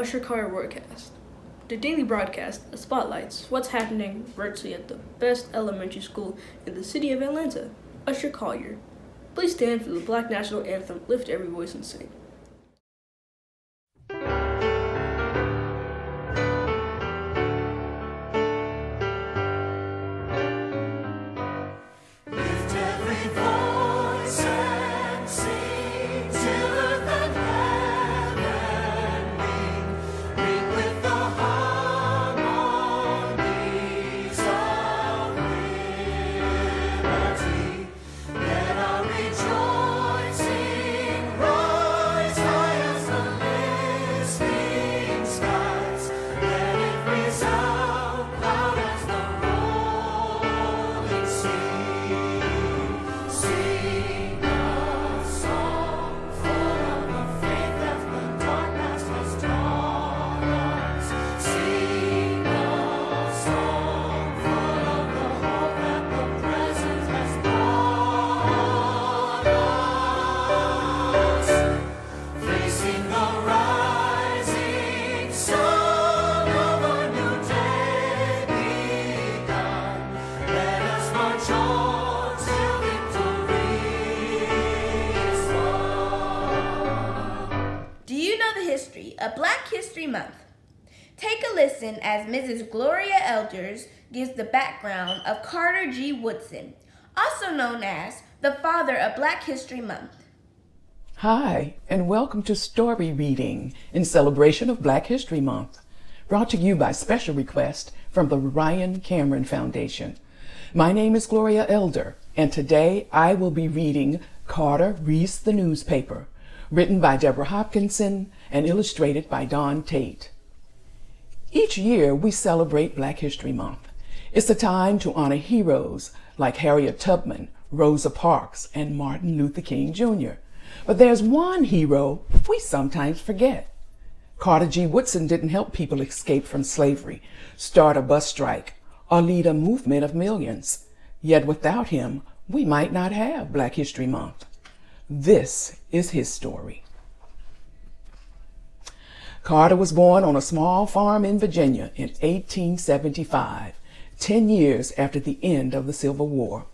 Usher-Collier ROARcast, the daily broadcast that spotlights what's happening virtually at the best elementary school in the city of Atlanta, Usher-Collier. Please stand for the Black National Anthem, lift every voice and sing. Of Black History Month. Take a listen as Mrs. Gloria Elders gives the background of Carter G. Woodson, also known as the father of Black History Month. Hi, and welcome to Story Reading in celebration of Black History Month, brought to you by special request from the Ryan Cameron Foundation. My name is Gloria Elder, and today I will be reading Carter Reads the Newspaper, written by Deborah Hopkinson and illustrated by Don Tate. Each year we celebrate Black History Month. It's a time to honor heroes like Harriet Tubman, Rosa Parks, and Martin Luther King Jr. But there's one hero we sometimes forget. Carter G. Woodson didn't help people escape from slavery, start a bus strike, or lead a movement of millions. Yet without him, we might not have Black History Month. This is his story. Carter was born on a small farm in Virginia in 1875, 10 years after the end of the Civil War.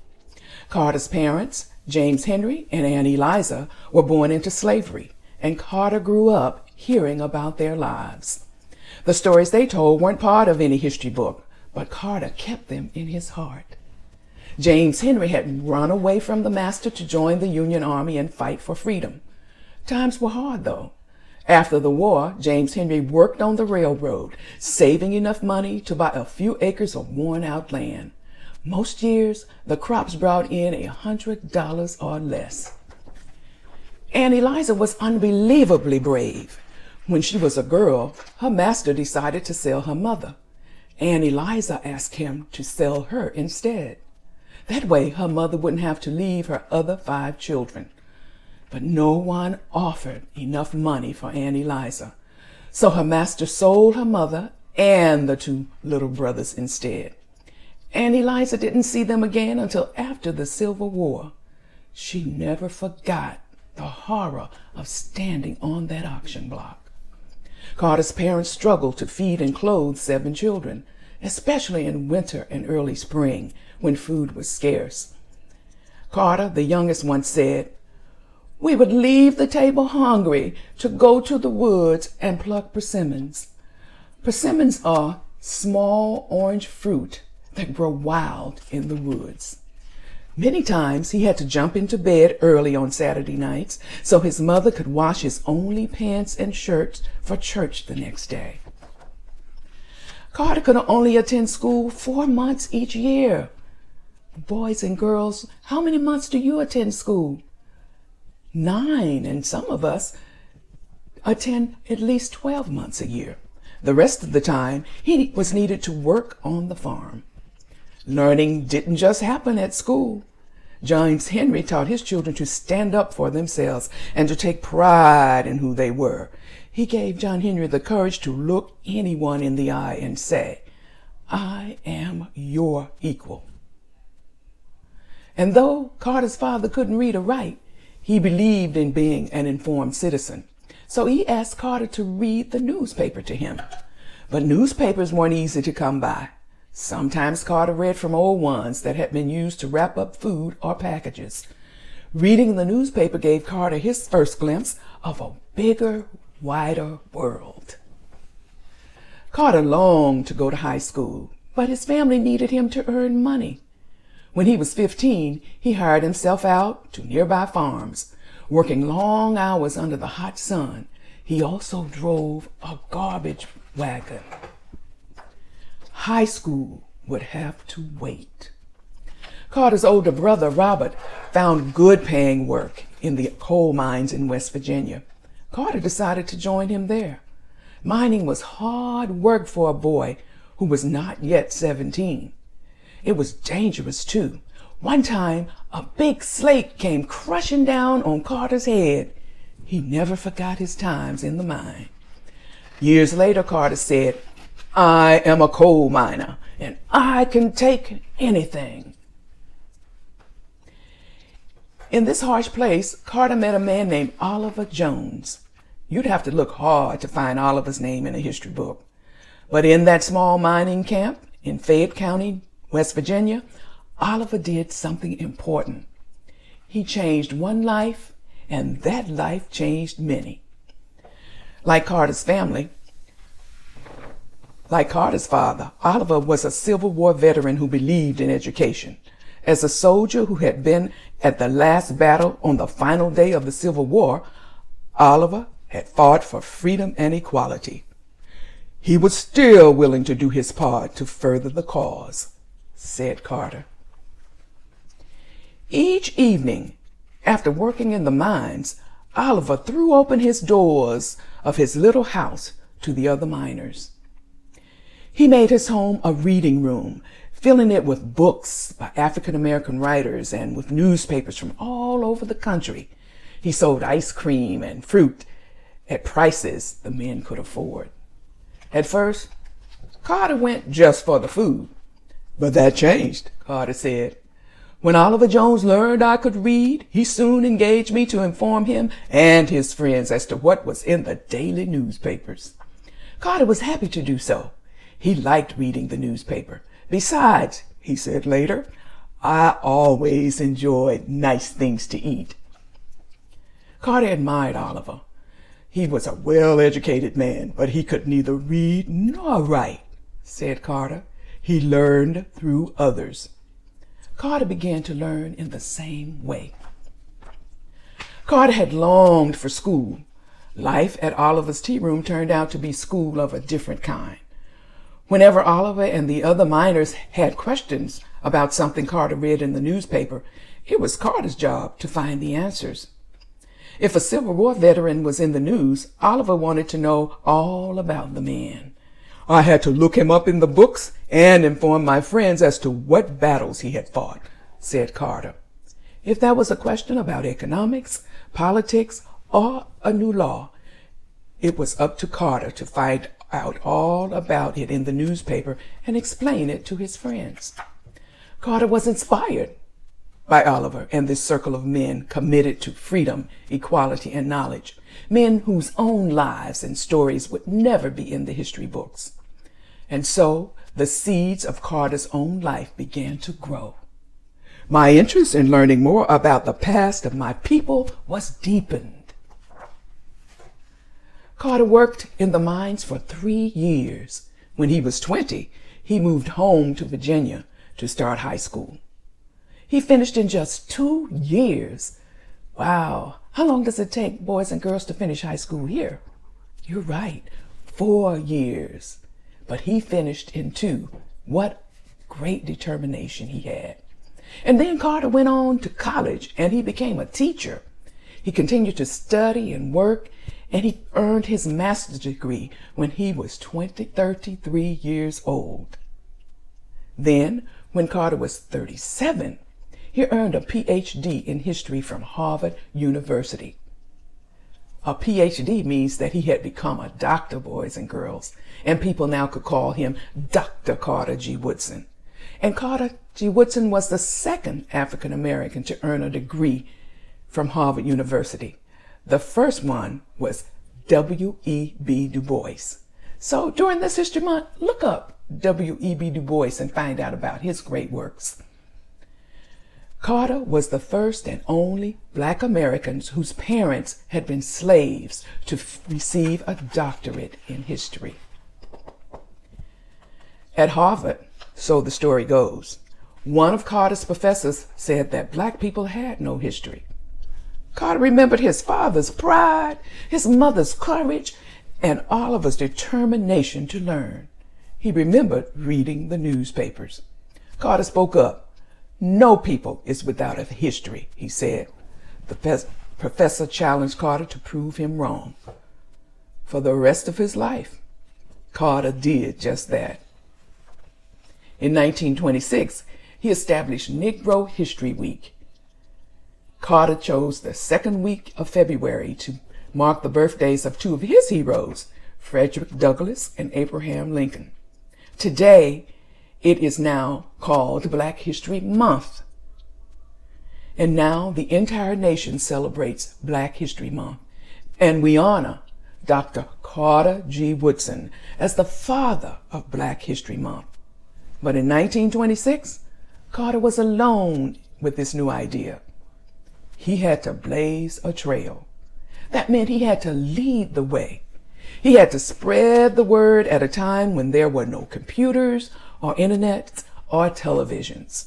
Carter's parents, James Henry and Ann Eliza, were born into slavery, and Carter grew up hearing about their lives. The stories they told weren't part of any history book, but Carter kept them in his heart. James Henry had run away from the master to join the Union Army and fight for freedom. Times were hard, though. After the war, James Henry worked on the railroad, saving enough money to buy a few acres of worn-out land. Most years, the crops brought in $100 or less. Ann Eliza was unbelievably brave. When she was a girl, her master decided to sell her mother. Ann Eliza asked him to sell her instead. That way, her mother wouldn't have to leave her other 5 children. But no one offered enough money for Ann Eliza, so her master sold her mother and the 2 little brothers instead. Ann Eliza didn't see them again until after the Civil War. She never forgot the horror of standing on that auction block. Carter's parents struggled to feed and clothe 7 children, especially in winter and early spring when food was scarce. Carter, the youngest, once said, "We would leave the table hungry to go to the woods and pluck persimmons." Persimmons are small orange fruit that grow wild in the woods. Many times he had to jump into bed early on Saturday nights so his mother could wash his only pants and shirts for church the next day. Carter could only attend school 4 months each year. Boys and girls, how many months do you attend school? 9, and some of us attend at least 12 months a year. The rest of the time, he was needed to work on the farm. Learning didn't just happen at school. James Henry taught his children to stand up for themselves and to take pride in who they were. He gave John Henry the courage to look anyone in the eye and say, "I am your equal." And though Carter's father couldn't read or write, he believed in being an informed citizen. so he asked Carter to read the newspaper to him. But newspapers weren't easy to come by. Sometimes Carter read from old ones that had been used to wrap up food or packages. Reading the newspaper gave Carter his first glimpse of a bigger, wider world. Carter longed to go to high school, but his family needed him to earn money. When he was 15, he hired himself out to nearby farms, working long hours under the hot sun. He also drove a garbage wagon. High school would have to wait. Carter's older brother, Robert, found good paying work in the coal mines in West Virginia. Carter decided to join him there. Mining was hard work for a boy who was not yet 17. It was dangerous too. One time, a big slate came crushing down on Carter's head. He never forgot his times in the mine. Years later, Carter said, "I am a coal miner, and I can take anything." In this harsh place, Carter met a man named Oliver Jones. You'd have to look hard to find Oliver's name in a history book. But in that small mining camp in Fayette County, West Virginia, Oliver did something important. He changed one life, and that life changed many. Like Carter's father, Oliver was a Civil War veteran who believed in education. As a soldier who had been at the last battle on the final day of the Civil War, Oliver had fought for freedom and equality. He was still willing to do his part to further the cause, said Carter. Each evening, after working in the mines, Oliver threw open his doors of his little house to the other miners. He made his home a reading room, filling it with books by African American writers and with newspapers from all over the country. He sold ice cream and fruit at prices the men could afford. At first, Carter went just for the food. But that changed, Carter said. When Oliver Jones learned I could read, he soon engaged me to inform him and his friends as to what was in the daily newspapers. Carter was happy to do so. He liked reading the newspaper. Besides, he said later, I always enjoyed nice things to eat. Carter admired Oliver. He was a well-educated man, but he could neither read nor write, said Carter. He learned through others. Carter began to learn in the same way. Carter had longed for school. Life at Oliver's tea room turned out to be school of a different kind. Whenever Oliver and the other miners had questions about something Carter read in the newspaper, it was Carter's job to find the answers. If a Civil War veteran was in the news, Oliver wanted to know all about the man. I had to look him up in the books and inform my friends as to what battles he had fought, said Carter. If there was a question about economics, politics, or a new law, it was up to Carter to find out all about it in the newspaper and explain it to his friends. Carter was inspired by Oliver and this circle of men committed to freedom, equality, and knowledge, men whose own lives and stories would never be in the history books. And so the seeds of Carter's own life began to grow. My interest in learning more about the past of my people was deepened. Carter worked in the mines for 3 years. When he was 20, he moved home to Virginia to start high school. He finished in just 2 years. Wow, how long does it take boys and girls to finish high school here? You're right, 4 years. But he finished in 2. What great determination he had. And then Carter went on to college and he became a teacher. He continued to study and work, and he earned his master's degree when he was 33 years old. Then, when Carter was 37, he earned a PhD in history from Harvard University. A PhD means that he had become a doctor, boys and girls, and people now could call him Dr. Carter G. Woodson. And Carter G. Woodson was the second African American to earn a degree from Harvard University. The first one was W.E.B. Du Bois. So during this History Month, look up W.E.B. Du Bois and find out about his great works. Carter was the first and only Black Americans whose parents had been slaves to receive a doctorate in history. At Harvard, so the story goes, one of Carter's professors said that Black people had no history. Carter remembered his father's pride, his mother's courage, and Oliver's determination to learn. He remembered reading the newspapers. Carter spoke up. "No people is without a history," he said. The professor challenged Carter to prove him wrong. For the rest of his life, Carter did just that. In 1926, he established Negro History Week. Carter chose the second week of February to mark the birthdays of two of his heroes, Frederick Douglass and Abraham Lincoln. Today, it is now called Black History Month. And now the entire nation celebrates Black History Month. And we honor Dr. Carter G. Woodson as the father of Black History Month. But in 1926, Carter was alone with this new idea. He had to blaze a trail. That meant he had to lead the way. He had to spread the word at a time when there were no computers or internet or televisions.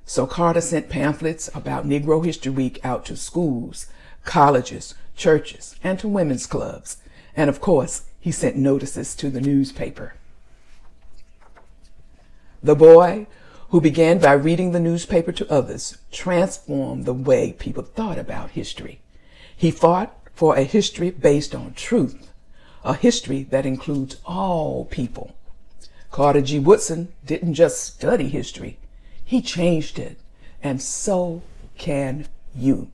So Carter sent pamphlets about Negro History Week out to schools, colleges, churches, and to women's clubs. And of course, he sent notices to the newspaper. The boy, who began by reading the newspaper to others, transformed the way people thought about history. He fought for a history based on truth, a history that includes all people. Carter G. Woodson didn't just study history, he changed it, and so can you.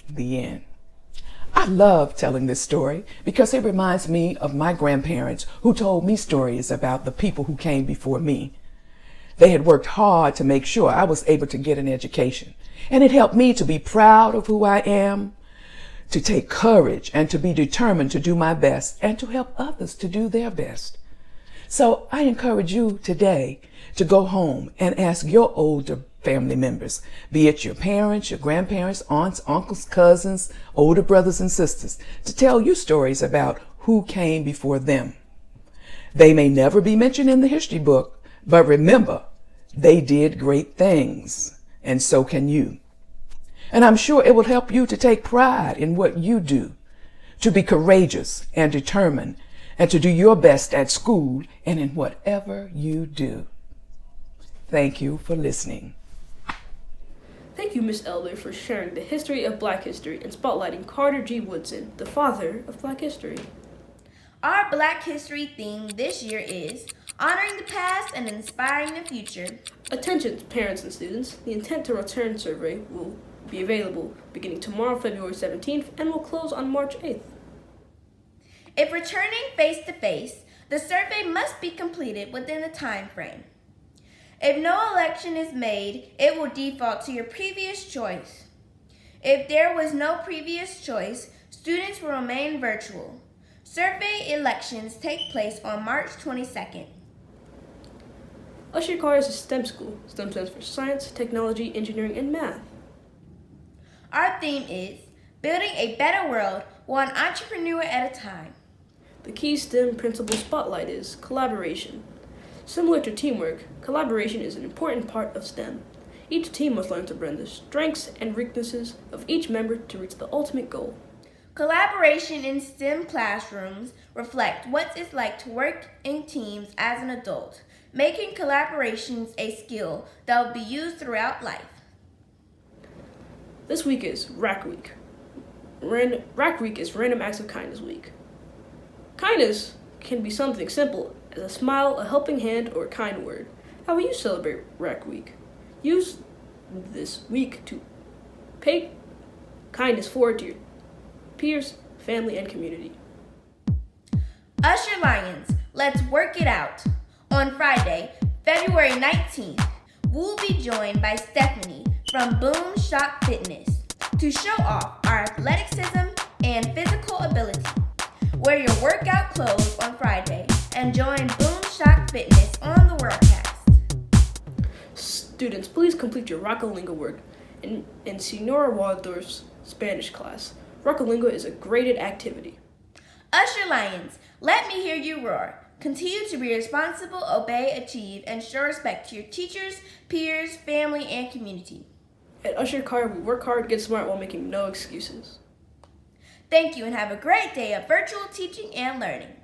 The end. I love telling this story because it reminds me of my grandparents who told me stories about the people who came before me. They had worked hard to make sure I was able to get an education, and it helped me to be proud of who I am, to take courage, and to be determined to do my best and to help others to do their best. So I encourage you today to go home and ask your older family members, be it your parents, your grandparents, aunts, uncles, cousins, older brothers and sisters, to tell you stories about who came before them. They may never be mentioned in the history book, but remember, they did great things, and so can you. And I'm sure it will help you to take pride in what you do, to be courageous and determined, and to do your best at school and in whatever you do. Thank you for listening. Thank you, Miss Elder, for sharing the history of Black history and spotlighting Carter G. Woodson, the father of Black history. Our Black History theme this year is Honoring the Past and Inspiring the Future. Attention, parents and students. The Intent to Return survey will be available beginning tomorrow, February 17th, and will close on March 8th. If returning face-to-face, the survey must be completed within the time frame. If no election is made, it will default to your previous choice. If there was no previous choice, students will remain virtual. Survey elections take place on March 22nd. Usher-Collier is a STEM school. STEM stands for Science, Technology, Engineering, and Math. Our theme is Building a Better World, one entrepreneur at a time. The key STEM principle spotlight is collaboration. Similar to teamwork, collaboration is an important part of STEM. Each team must learn to blend the strengths and weaknesses of each member to reach the ultimate goal. Collaboration in STEM classrooms reflect what it's like to work in teams as an adult, making collaborations a skill that will be used throughout life. This week is RAC Week. RAC Week is Random Acts of Kindness Week. Kindness can be something simple as a smile, a helping hand, or a kind word. How will you celebrate RAC Week? Use this week to pay kindness forward to your peers, family, and community. Usher Lions, let's work it out. On Friday, February 19th, we'll be joined by Stephanie from Boom Shop Fitness. to show off our athleticism and physical ability. Wear your workout clothes on Friday and join Boomshock Fitness on the ROARcast. Students, please complete your Rockolingo work in Senora Waldorf's Spanish class. Rockolingo is a graded activity. Usher Lions, let me hear you roar. Continue to be responsible, obey, achieve, and show respect to your teachers, peers, family, and community. At Usher-Collier, we work hard, get smart while making no excuses. Thank you and have a great day of virtual teaching and learning.